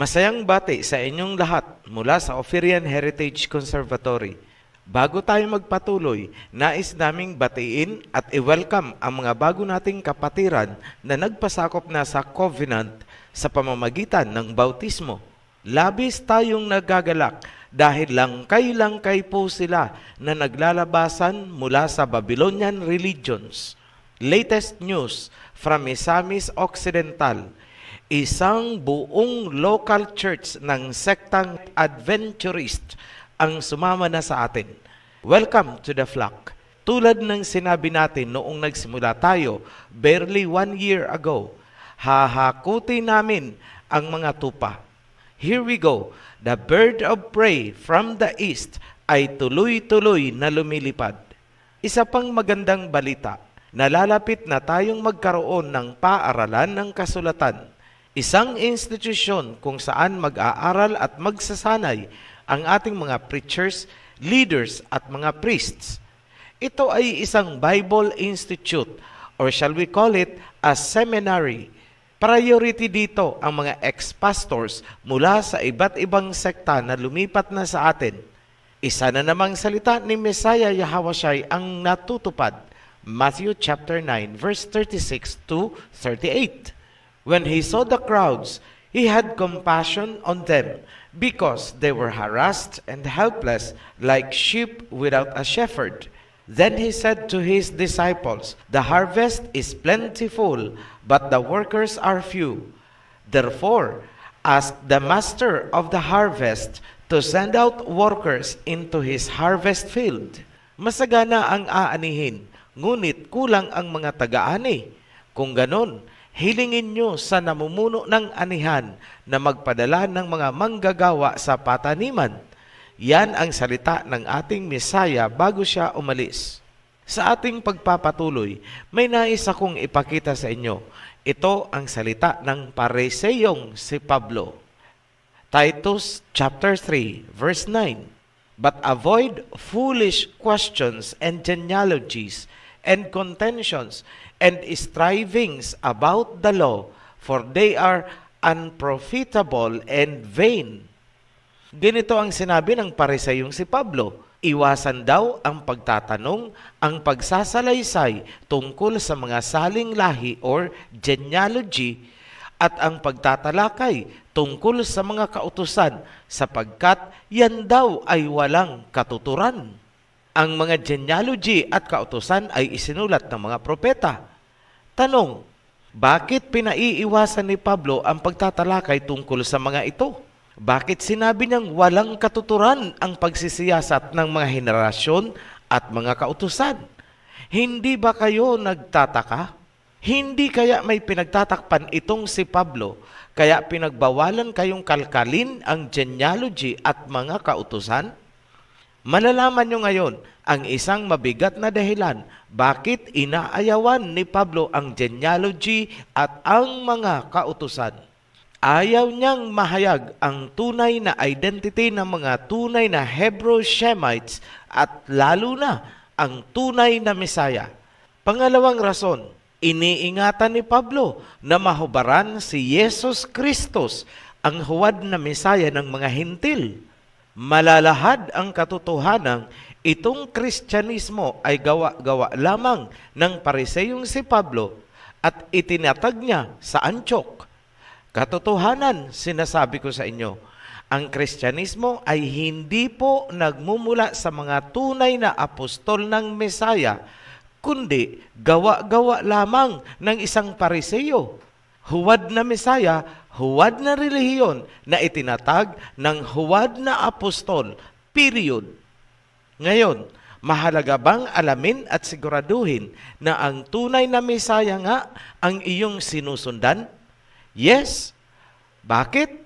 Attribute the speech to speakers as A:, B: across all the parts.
A: Masayang bati sa inyong lahat mula sa Ophirian Heritage Conservatory. Bago tayo magpatuloy, nais naming batiin at i-welcome ang mga bago nating kapatiran na nagpasakop na sa Covenant sa pamamagitan ng bautismo. Labis tayong nagagalak dahil langkay-langkay po sila na naglalabasan mula sa Babylonian religions. Latest news from Misamis Occidental, isang buong local church ng sektang Adventurist ang sumama na sa atin. Welcome to the flock. Tulad ng sinabi natin noong nagsimula tayo, barely 1 year ago, hahakuti namin ang mga tupa. Here we go. The bird of prey from the east ay tuloy-tuloy na lumilipad. Isa pang magandang balita, nalalapit na tayong magkaroon ng paaralan ng kasulatan. Isang institusyon kung saan mag-aaral at magsasanay ang ating mga preachers, leaders at mga priests. Ito ay isang Bible Institute or shall we call it a seminary. Priority dito ang mga ex-pastors mula sa iba't ibang sekta na lumipat na sa atin. Isa na namang salita ni Messiah Yahawashai ang natutupad. Matthew chapter 9 verse 36 to 38. When he saw the crowds, he had compassion on them because they were harassed and helpless like sheep without a shepherd. Then he said to his disciples, "The harvest is plentiful, but the workers are few. Therefore, ask the master of the harvest to send out workers into his harvest field." Masagana ang aanihin, ngunit kulang ang mga taga-ani. Kung ganon, hilingin nyo sa namumuno ng anihan na magpadala ng mga manggagawa sa pataniman. Yan ang salita ng ating Mesaya bago siya umalis. Sa ating pagpapatuloy, may nais akong ipakita sa inyo. Ito ang salita ng Pariseyong si Pablo. Titus chapter 3 verse 9. But avoid foolish questions and genealogies and contentions and strivings about the law, for they are unprofitable and vain. Ganito ang sinabi ng Pariseyong si Pablo. Iwasan daw ang pagtatanong, ang pagsasalaysay tungkol sa mga saling lahi or genealogy at ang pagtatalakay tungkol sa mga kautusan sapagkat yan daw ay walang katuturan. Ang mga genealogy at kautusan ay isinulat ng mga propeta. Tanong, bakit pinaiiwasan ni Pablo ang pagtatalakay tungkol sa mga ito? Bakit sinabi niyang walang katuturan ang pagsisiyasat ng mga henerasyon at mga kautusan? Hindi ba kayo nagtataka? Hindi kaya may pinagtatakpan itong si Pablo, kaya pinagbawalan kayong kalkalin ang genealogy at mga kautusan? Malalaman nyo ngayon ang isang mabigat na dahilan bakit inaayawan ni Pablo ang genealogy at ang mga kautusan. Ayaw niyang mahayag ang tunay na identity ng mga tunay na Hebrew Shemites at lalo na ang tunay na Mesaya. Pangalawang rason, iniingatan ni Pablo na mahubaran si Jesus Kristus, ang huwad na Mesaya ng mga Hintil. Malalahad ang katotohanan, itong Kristyanismo ay gawa-gawa lamang ng Pariseyong si Pablo at itinatag niya sa Antioch. Katotohanan, sinasabi ko sa inyo, ang Kristyanismo ay hindi po nagmumula sa mga tunay na apostol ng Mesaya, kundi gawa-gawa lamang ng isang Pariseyo. Huwad na Mesaya, huwad na relihiyon na itinatag ng huwad na apostol, period. Ngayon, mahalaga bang alamin at siguraduhin na ang tunay na Mesaya nga ang iyong sinusundan? Yes. Bakit?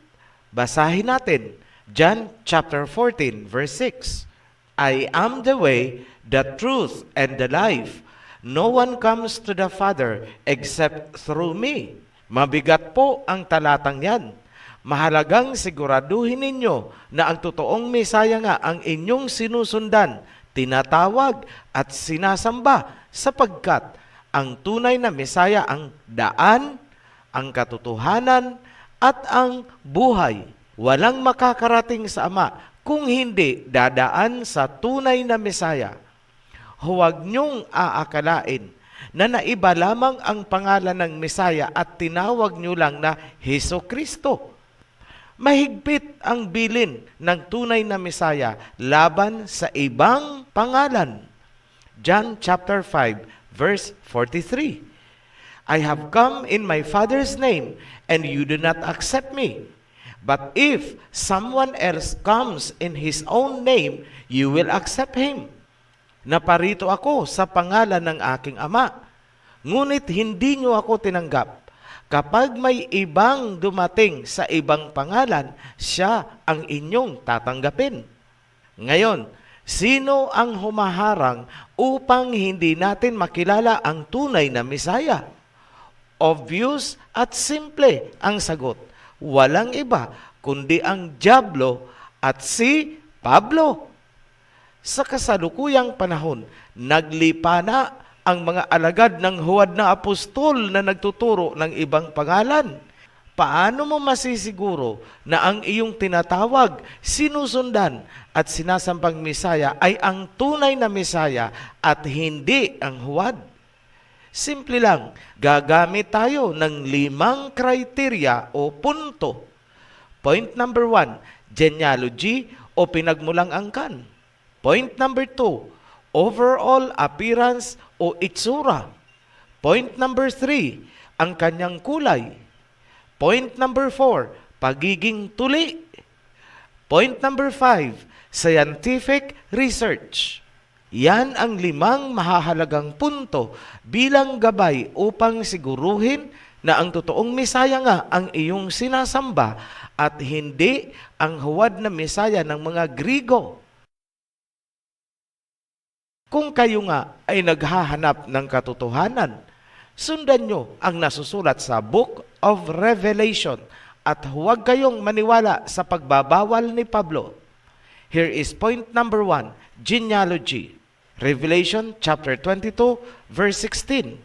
A: Basahin natin. John chapter 14 verse 6. I am the way, the truth, and the life. No one comes to the Father except through me. Mabigat po ang talatang yan. Mahalagang siguraduhin ninyo na ang totoong Mesaya nga ang inyong sinusundan, tinatawag at sinasamba sapagkat ang tunay na Mesaya ang daan, ang katotohanan, at ang buhay. Walang makakarating sa Ama kung hindi dadaan sa tunay na Mesaya. Huwag niyong aakalain na naiba lamang ang pangalan ng Mesaya at tinawag niyo lang na Hesukristo. Mahigpit ang bilin ng tunay na Mesaya laban sa ibang pangalan. John chapter 5 verse 43. I have come in my Father's name and you do not accept me. But if someone else comes in his own name, you will accept him. Naparito ako sa pangalan ng aking Ama, ngunit hindi niyo ako tinanggap. Kapag may ibang dumating sa ibang pangalan, siya ang inyong tatanggapin. Ngayon, sino ang humaharang upang hindi natin makilala ang tunay na Mesaya? Obvious at simple ang sagot. Walang iba kundi ang dyablo at si Pablo. Sa kasalukuyang panahon, naglipa na ang mga alagad ng huwad na apostol na nagtuturo ng ibang pangalan. Paano mo masisiguro na ang iyong tinatawag, sinusundan at sinasambang Mesaya ay ang tunay na Mesaya at hindi ang huwad? Simple lang, gagamit tayo ng 5 kriteria o punto. Point number 1, genealogy o pinagmulang angkan. Point number 2, overall appearance o itsura. Point number 3, ang kanyang kulay. Point number 4, pagiging tuli. Point number 5, scientific research. Yan ang 5 mahahalagang punto bilang gabay upang siguruhin na ang totoong Mesaya nga ang iyong sinasamba at hindi ang huwad na Mesaya ng mga Grigo. Kung kayo nga ay naghahanap ng katotohanan, sundan nyo ang nasusulat sa Book of Revelation at huwag kayong maniwala sa pagbabawal ni Pablo. Here is point number 1, genealogy. Revelation chapter 22 verse 16.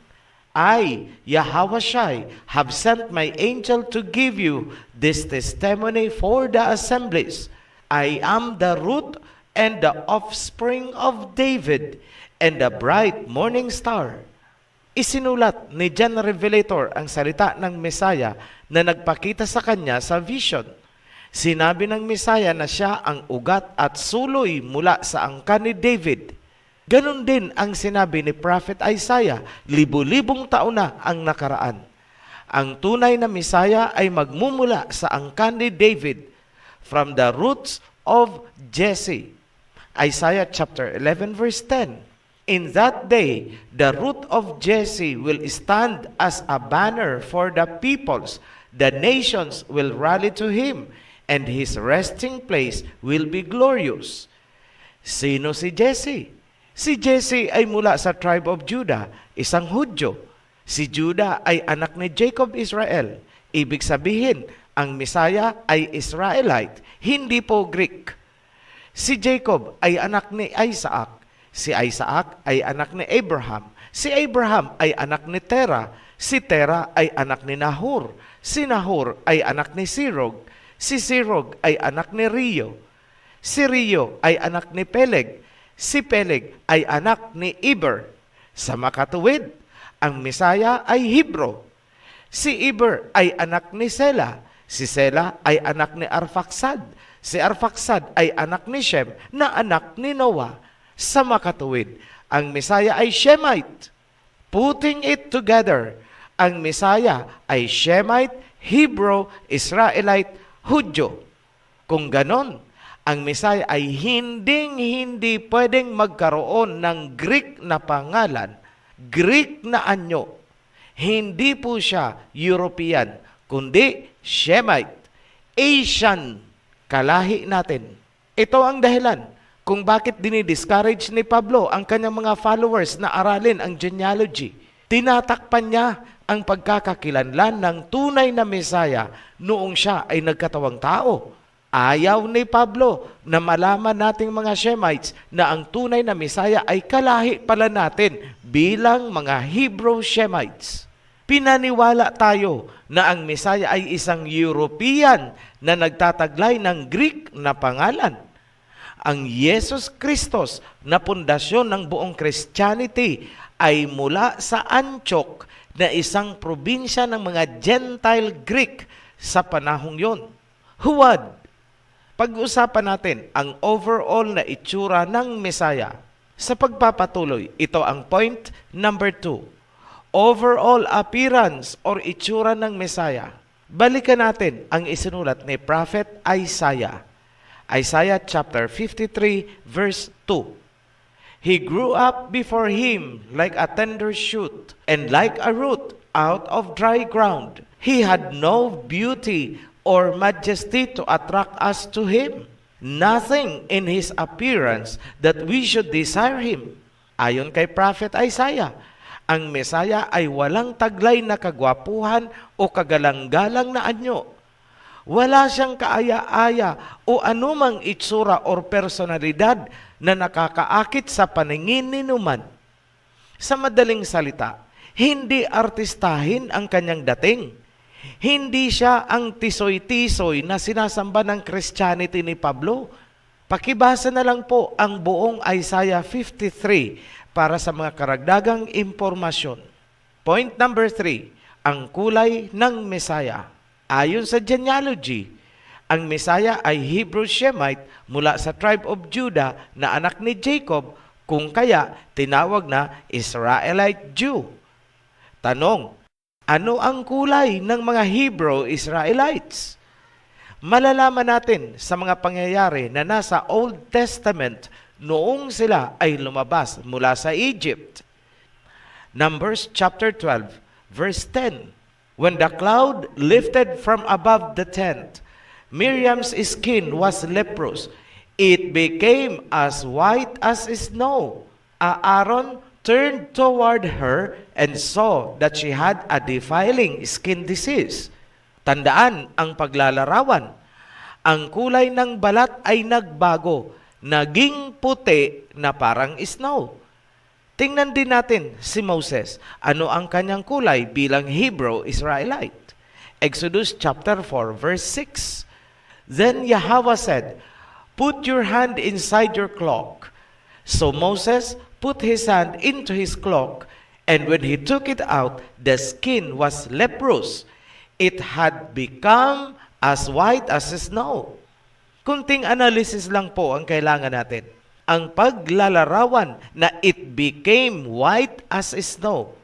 A: I, Yahweh, have sent my angel to give you this testimony for the assemblies. I am the root and the offspring of David and the bright morning star. Isinulat ni John Revelator ang salita ng Mesaya na nagpakita sa kanya sa vision. Sinabi ng Mesaya na siya ang ugat at suloy mula sa angkan ni David. Ganon din ang sinabi ni Prophet Isaiah, 1000 taon na ang nakaraan. Ang tunay na Mesaya ay magmumula sa angkan ni David, from the roots of Jesse. Isaiah chapter 11 verse 10. In that day, the root of Jesse will stand as a banner for the peoples. The nations will rally to him, and his resting place will be glorious. Sino si Jesse? Si Jesse ay mula sa tribe of Judah, isang Hudyo. Si Judah ay anak ni Jacob Israel. Ibig sabihin, ang Mesaya ay Israelite, hindi po Greek. Si Jacob ay anak ni Isaac. Si Isaac ay anak ni Abraham. Si Abraham ay anak ni Terah. Si Terah ay anak ni Nahor. Si Nahor ay anak ni Sirog. Si Sirog ay anak ni Rio. Si Rio ay anak ni Peleg. Si Peleg ay anak ni Eber. Sa makatuwid, ang Mesaya ay Hebro. Si Eber ay anak ni Sela. Si Sela ay anak ni Arfaksad. Si Arfaksad ay anak ni Shem na anak ni Noah. Sa makatuwid, ang Mesaya ay Shemite. Putting it together, ang Mesaya ay Shemite, Hebrew, Israelite, Hudyo. Kung ganon, ang Mesaya ay hindi pwedeng magkaroon ng Greek na pangalan, Greek na anyo. Hindi po siya European, kundi Shemite, Asian, kalahi natin. Ito ang dahilan kung bakit dinidiscourage ni Pablo ang kanyang mga followers na aralin ang genealogy. Tinatakpan niya ang pagkakakilanlan ng tunay na Mesaya noong siya ay nagkatawang tao. Ayaw ni Pablo na malaman nating mga Shemites na ang tunay na Mesaya ay kalahi pala natin bilang mga Hebrew Shemites. Pinaniwala tayo na ang Mesaya ay isang European na nagtataglay ng Greek na pangalan. Ang Yesus Kristos na pundasyon ng buong Christianity ay mula sa Antioch na isang probinsya ng mga Gentile Greek sa panahong yon. Huwad, pag-usapan natin ang overall na itsura ng Mesaya. Sa pagpapatuloy, ito ang point number 2. Overall appearance or itsura ng Mesaya. Balikan natin ang isinulat ni Prophet Isaiah. Isaiah chapter 53 verse 2. He grew up before him like a tender shoot and like a root out of dry ground. He had no beauty or majesty to attract us to him. Nothing in his appearance that we should desire him. Ayon kay Prophet Isaiah, ang Mesaya ay walang taglay na kagwapuhan o kagalang-galang na anyo. Wala siyang kaaya-aya o anumang itsura or personalidad na nakakaakit sa paningin ni numan. Sa madaling salita, hindi artistahin ang kanyang dating. Hindi siya ang tisoy-tisoy na sinasamba ng Christianity ni Pablo. Pakibasa na lang po ang buong Isaiah 53 para sa mga karagdagang impormasyon. Point number 3, ang kulay ng Mesaya. Ayon sa genealogy, ang Mesaya ay Hebrew Shemite mula sa tribe of Judah na anak ni Jacob, kung kaya tinawag na Israelite Jew. Tanong, ano ang kulay ng mga Hebrew Israelites? Malalaman natin sa mga pangyayari na nasa Old Testament noong sila ay lumabas mula sa Egypt. Numbers chapter 12, verse 10. When the cloud lifted from above the tent, Miriam's skin was leprous. It became as white as snow. Aaron turned toward her and saw that she had a defiling skin disease. Tandaan ang paglalarawan. Ang kulay ng balat ay nagbago, naging puti na parang snow. Tingnan din natin si Moses. Ano ang kanyang kulay bilang Hebrew Israelite? Exodus chapter 4 verse 6. Then Yahweh said, "Put your hand inside your cloak." So Moses put his hand into his cloak, and when he took it out, the skin was leprous. It had become as white as snow. Kunting analysis lang po ang kailangan natin. Ang paglalarawan na it became white as snow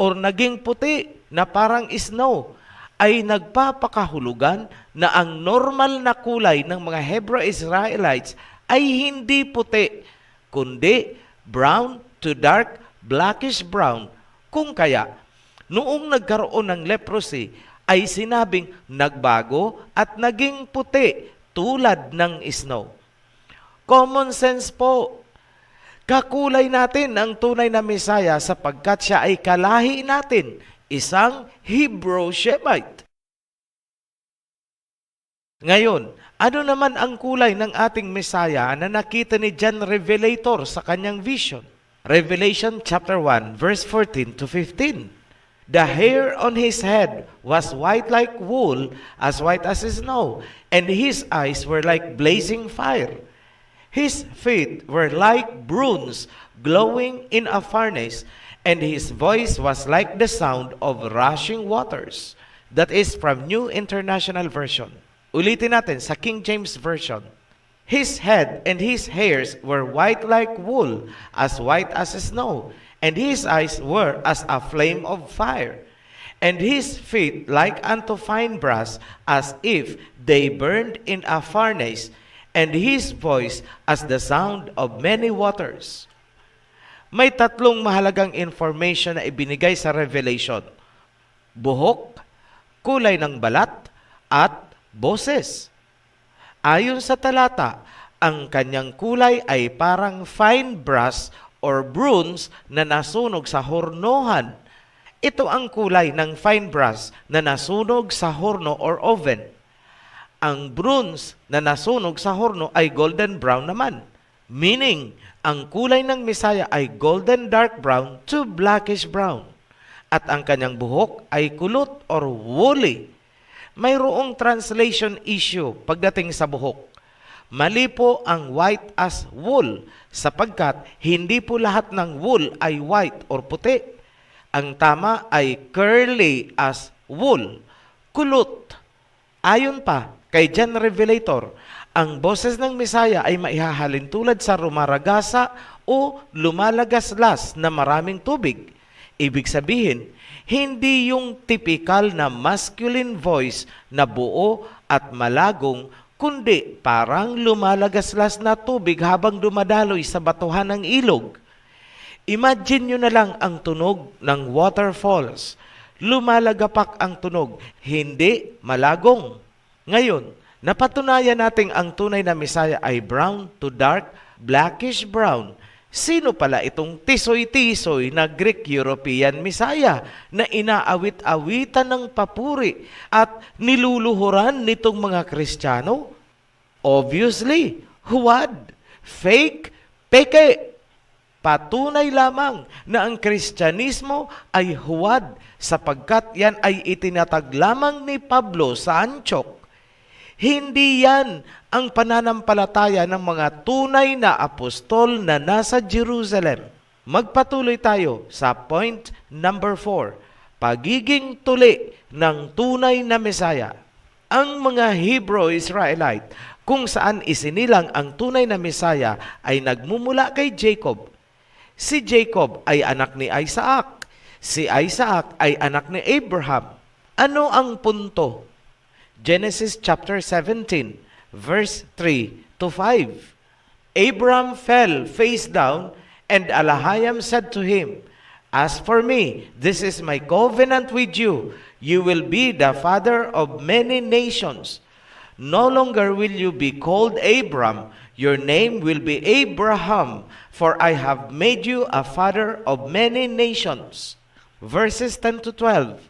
A: or naging puti na parang snow ay nagpapakahulugan na ang normal na kulay ng mga Hebrew Israelites ay hindi puti, kundi brown to dark blackish brown. Kung kaya, noong nagkaroon ng leprosy, ay sinabing nagbago at naging puti tulad ng snow. Common sense po. Kakulay natin ang tunay na Mesaya sapagkat siya ay kalahi natin, isang Hebrew Shemite. Ngayon, ano naman ang kulay ng ating Mesaya na nakita ni John Revelator sa kanyang vision? Revelation chapter 1 verse 14 to 15. The hair on his head was white like wool, as white as snow, and his eyes were like blazing fire. His feet were like bronze glowing in a furnace, and his voice was like the sound of rushing waters. That is from New International Version. Ulitin natin sa King James Version. His head and his hairs were white like wool, as white as snow, and his eyes were as a flame of fire, and his feet like unto fine brass, as if they burned in a furnace, and his voice as the sound of many waters. May tatlong mahalagang information na ibinigay sa Revelation: buhok, kulay ng balat, at boses. Ayon sa talata, ang kanyang kulay ay parang fine brass or bronze na nasunog sa hornohan. Ito ang kulay ng fine brass na nasunog sa horno or oven. Ang bronze na nasunog sa horno ay golden brown naman. Meaning, ang kulay ng Mesaya ay golden dark brown to blackish brown. at ang kanyang buhok ay kulot or woolly. Mayroong translation issue pagdating sa buhok. Mali po ang white as wool sapagkat hindi po lahat ng wool ay white or puti. Ang tama ay curly as wool, kulot. Ayon pa kay John Revelator, ang boses ng Mesaya ay maihahalin tulad sa rumaragasa o lumalagaslas na maraming tubig. Ibig sabihin, hindi yung typical na masculine voice na buo at malagong, kundi parang lumalagaslas na tubig habang dumadaloy sa batuhan ng ilog. Imagine nyo na lang ang tunog ng waterfalls. Lumalagapak ang tunog, hindi malagong. Ngayon, napatunayan natin ang tunay na Mesaya ay brown to dark, blackish brown. Sino pala itong tisoy-tisoy na Greek-European Mesaya na inaawit-awitan ng papuri at niluluhuran nitong mga Kristiyano? Obviously, huwad, fake, peke. Patunay lamang na ang Kristyanismo ay huwad sapagkat yan ay itinatag lamang ni Pablo sa Antioch. Hindi yan ang pananampalataya ng mga tunay na apostol na nasa Jerusalem. Magpatuloy tayo sa point number 4, pagiging tuli ng tunay na Mesaya. Ang mga Hebrew Israelite kung saan isinilang ang tunay na Mesaya ay nagmumula kay Jacob. Si Jacob ay anak ni Isaac. Si Isaac ay anak ni Abraham. Ano ang punto? Genesis chapter 17, verse 3 to 5. Abraham fell face down, and Eliham said to him, "As for me, this is my covenant with you. You will be the father of many nations. No longer will you be called Abram. Your name will be Abraham, for I have made you a father of many nations." Verses 10 to 12.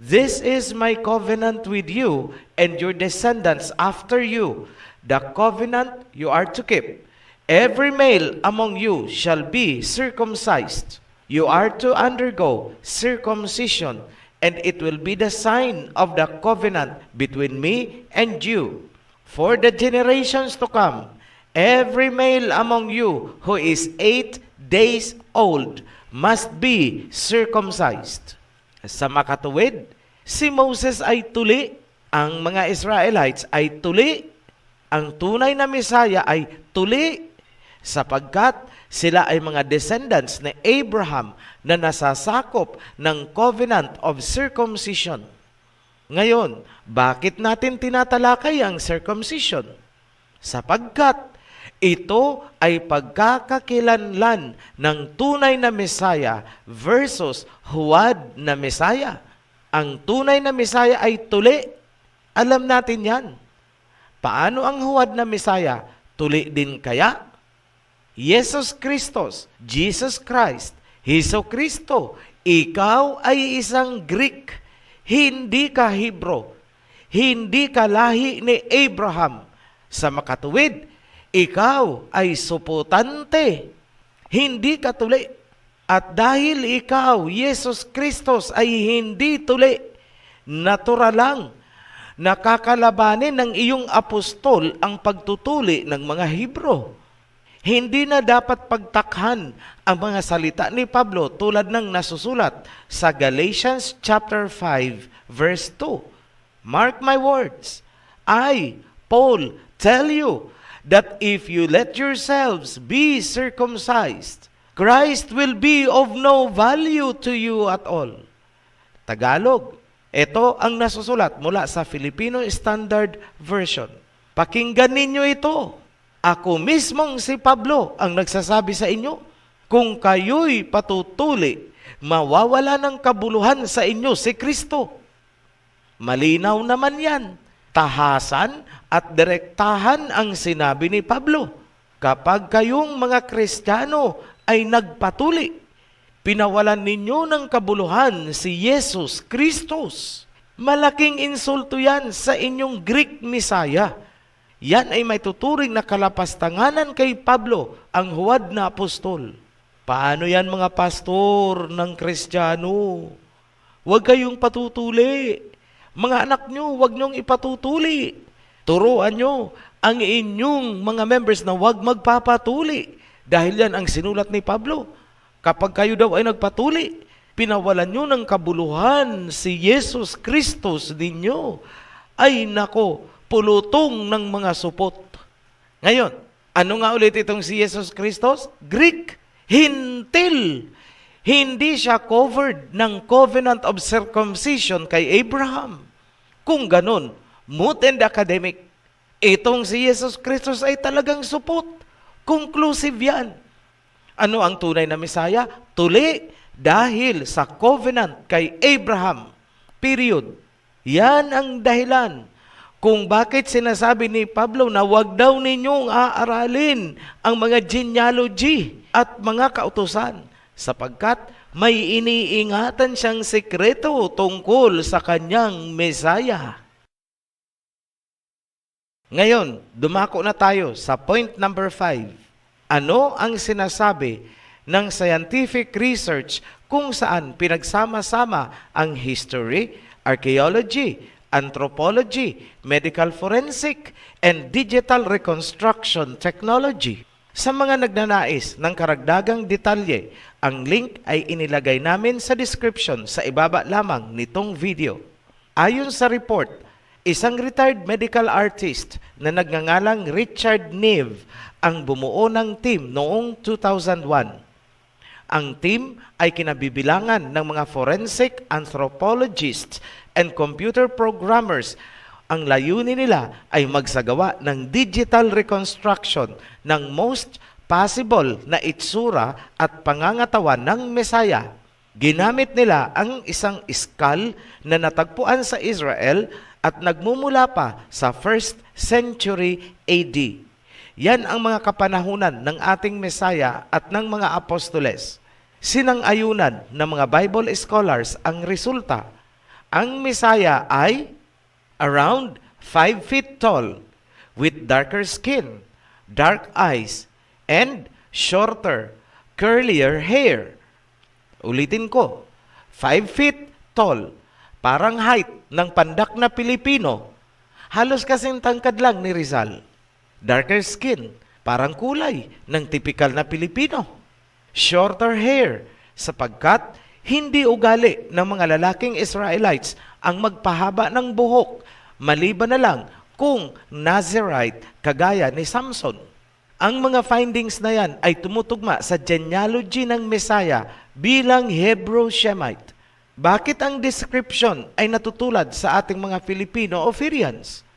A: This is my covenant with you and your descendants after you, the covenant you are to keep. Every male among you shall be circumcised. You are to undergo circumcision, and it will be the sign of the covenant between me and you. For the generations to come, every male among you who is 8 days old must be circumcised. Sa makatuwid, si Moses ay tuli, ang mga Israelites ay tuli, ang tunay na Mesaya ay tuli, sapagkat sila ay mga descendants ni Abraham na nasasakop ng covenant of circumcision. Ngayon, bakit natin tinatalakay ang circumcision? Sapagkat ito ay pagkakakilanlan ng tunay na Mesaya versus huwad na Mesaya. Ang tunay na Mesaya ay tuli. Alam natin yan. Paano ang huwad na Mesaya? Tuli din kaya? Jesus Christos, Jesus Christ, Hesus Kristo, ikaw ay isang Greek. Hindi ka Hebrew. Hindi ka lahi ni Abraham. Sa makatuwid, ikaw ay suputante, hindi ka tuli. At dahil ikaw, Jesus Kristos, ay hindi tuli, natural lang, nakakalabanin ng iyong apostol ang pagtutuli ng mga Hebro. Hindi na dapat pagtakhan ang mga salita ni Pablo tulad ng nasusulat sa Galatians chapter 5, verse 2. Mark my words, I, Paul, tell you, that if you let yourselves be circumcised, Christ will be of no value to you at all. Tagalog, ito ang nasusulat mula sa Filipino Standard Version. Pakinggan ninyo ito. Ako mismong si Pablo ang nagsasabi sa inyo, kung kayo'y patutuli, mawawala ng kabuluhan sa inyo si Kristo. Malinaw naman yan. Tahasan at direktahan ang sinabi ni Pablo. Kapag kayong mga Kristiyano ay nagpatuli, pinawalan ninyo ng kabuluhan si Jesus Kristos. Malaking insulto yan sa inyong Greek Messiah. Yan ay may tuturing na kalapastanganan kay Pablo, ang huwad na apostol. Paano yan mga pastor ng Kristiyano? Huwag kayong patutuli. Mga anak nyo, huwag nyong ipatutuli. Turuan nyo ang inyong mga members na huwag magpapatuli. Dahil yan ang sinulat ni Pablo. Kapag kayo daw ay nagpatuli, pinawalan nyo ng kabuluhan si Jesus Kristus ninyo. Ay nako, pulutong ng mga supot. Ngayon, ano nga ulit itong si Jesus Kristus? Greek, Hintil. Hindi siya covered ng covenant of circumcision kay Abraham. Kung ganun, moot and academic, itong si Jesus Kristus ay talagang supot. Conclusive yan. Ano ang tunay na Mesaya? Tuli dahil sa covenant kay Abraham. Period. Yan ang dahilan kung bakit sinasabi ni Pablo na huwag daw ninyong aaralin ang mga genealogy at mga kautusan sapagkat may iniingatan siyang sekreto tungkol sa kanyang Mesaya. Ngayon, dumako na tayo sa point number 5. Ano ang sinasabi ng scientific research kung saan pinagsama-sama ang history, archaeology, anthropology, medical forensic, and digital reconstruction technology? Sa mga nagnanais ng karagdagang detalye, ang link ay inilagay namin sa description sa ibaba lamang nitong video. Ayon sa report, isang retired medical artist na nagngangalang Richard Neve ang bumuo ng team noong 2001. Ang team ay kinabibilangan ng mga forensic anthropologists and computer programmers. Ang layunin nila ay magsagawa ng digital reconstruction ng most possible na itsura at pangangatawan ng Mesaya. Ginamit nila ang isang skull na natagpuan sa Israel at nagmumula pa sa 1st century AD. Yan ang mga kapanahunan ng ating Mesaya at ng mga apostoles. Sinang-ayunan ng mga Bible scholars ang resulta. Ang Mesaya ay around 5 feet tall, with darker skin, dark eyes, and shorter, curlier hair. Ulitin ko, 5 feet tall, parang height ng pandak na Pilipino. Halos kasing tangkad lang ni Rizal. Darker skin, parang kulay ng tipikal na Pilipino. Shorter hair, sapagkat hindi ugali ng mga lalaking Israelites ang magpahaba ng buhok, maliban na lang kung Nazirite kagaya ni Samson. Ang mga findings na yan ay tumutugma sa genealogy ng Mesaya bilang Hebrew Shemite. Bakit ang description ay natutulad sa ating mga Filipino o Syrians?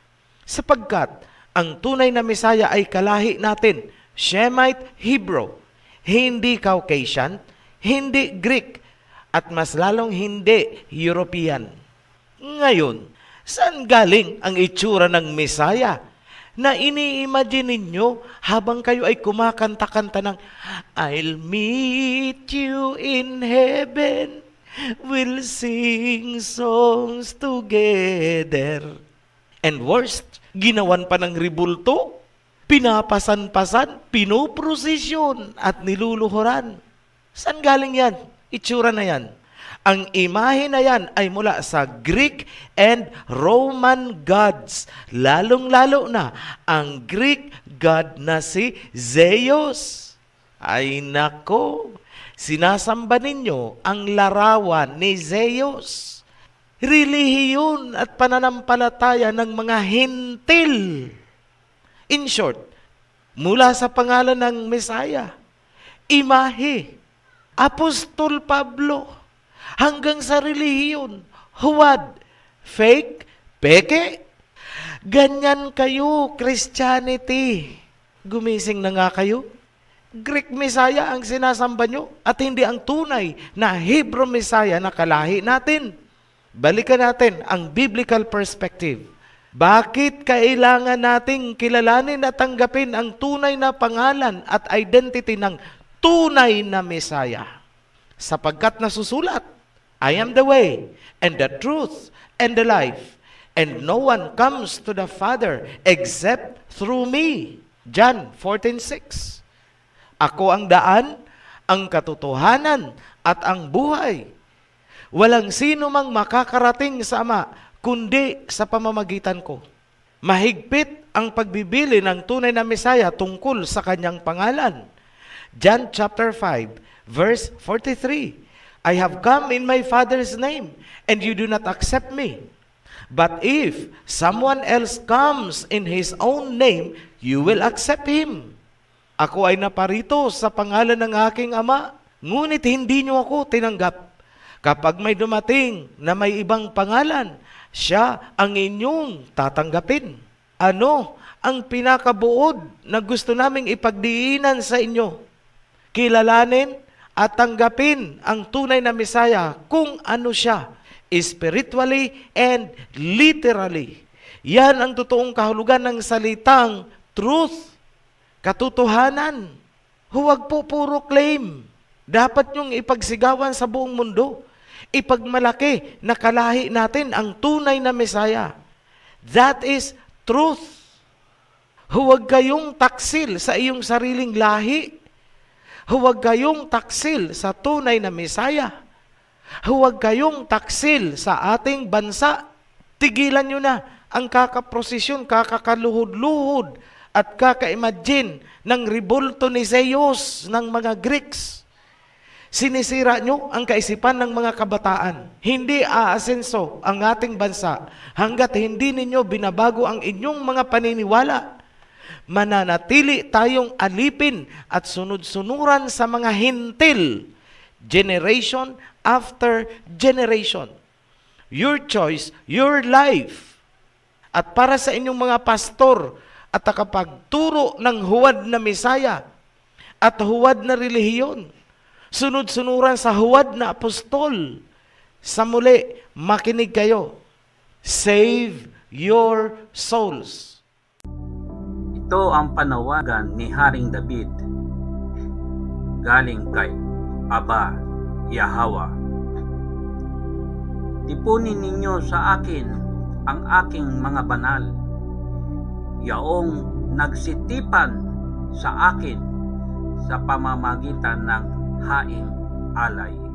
A: Sapagkat ang tunay na Mesaya ay kalahi natin, Shemite Hebrew, hindi Caucasian, hindi Greek, at mas lalong hindi European. Ngayon, saan galing ang itsura ng Mesaya na ini-imagine ninyo habang kayo ay kumakanta-kanta ng I'll meet you in heaven, we'll sing songs together. And worst, ginawan pa ng ribulto, pinapasan-pasan, pinoprosesyon at niluluhuran. Saan galing yan? Itsura na yan. Ang imahe na yan ay mula sa Greek and Roman gods. Lalong-lalo na ang Greek god na si Zeus. Ay nako, sinasamba ninyo ang larawan ni Zeus. Relihiyon at pananampalataya ng mga Hintil. In short, mula sa pangalan ng Mesaya, imahe, Apostol Pablo, hanggang sa relihiyon, huwad, fake, peke. Ganyan kayo, Christianity. Gumising na nga kayo. Greek Messiah ang sinasamba nyo at hindi ang tunay na Hebrew Messiah na kalahi natin. Balikan natin ang biblical perspective. Bakit kailangan nating kilalanin at tanggapin ang tunay na pangalan at identity ng tunay na Mesaya? Sapagkat nasusulat, I am the way, and the truth, and the life, and no one comes to the Father except through me. John 14:6. Ako ang daan, ang katotohanan, at ang buhay. Walang sino mang makakarating sa Ama, kundi sa pamamagitan ko. Mahigpit ang pagbibili ng tunay na Mesaya tungkol sa kanyang pangalan. John chapter 5, verse 43. I have come in my Father's name, and you do not accept me. But if someone else comes in his own name, you will accept him. Ako ay naparito sa pangalan ng aking Ama, ngunit hindi niyo ako tinanggap. Kapag may dumating na may ibang pangalan, siya ang inyong tatanggapin. Ano ang pinakabuod na gusto naming ipagdiinan sa inyo? Kilalanin at tanggapin ang tunay na Mesaya kung ano siya, spiritually and literally. Yan ang totoong kahulugan ng salitang truth, katotohanan. Huwag po puro claim. Dapat niyong ipagsigawan sa buong mundo. Ipagmalaki na kalahi natin ang tunay na Mesaya. That is truth. Huwag kayong taksil sa iyong sariling lahi. Huwag kayong taksil sa tunay na Mesaya. Huwag kayong taksil sa ating bansa. Tigilan nyo na ang kakaprosesyon, kakakaluhod-luhod at kaka-imagine ng rebulto ni Zeus ng mga Greeks. Sinisira nyo ang kaisipan ng mga kabataan. Hindi aasenso ang ating bansa hanggat hindi ninyo binabago ang inyong mga paniniwala. Mananatili tayong alipin at sunod-sunuran sa mga hintil, generation after generation. Your choice, your life. At para sa inyong mga pastor at takapagturo ng huwad na Mesaya at huwad na relihiyon, sunod-sunuran sa huwad na apostol. Sa muli, makinig kayo. Save your souls.
B: Ito ang panawagan ni Haring David galing kay Aba Yahweh. Tipunin ninyo sa akin ang aking mga banal, yaong nagsitipan sa akin sa pamamagitan ng haing alay.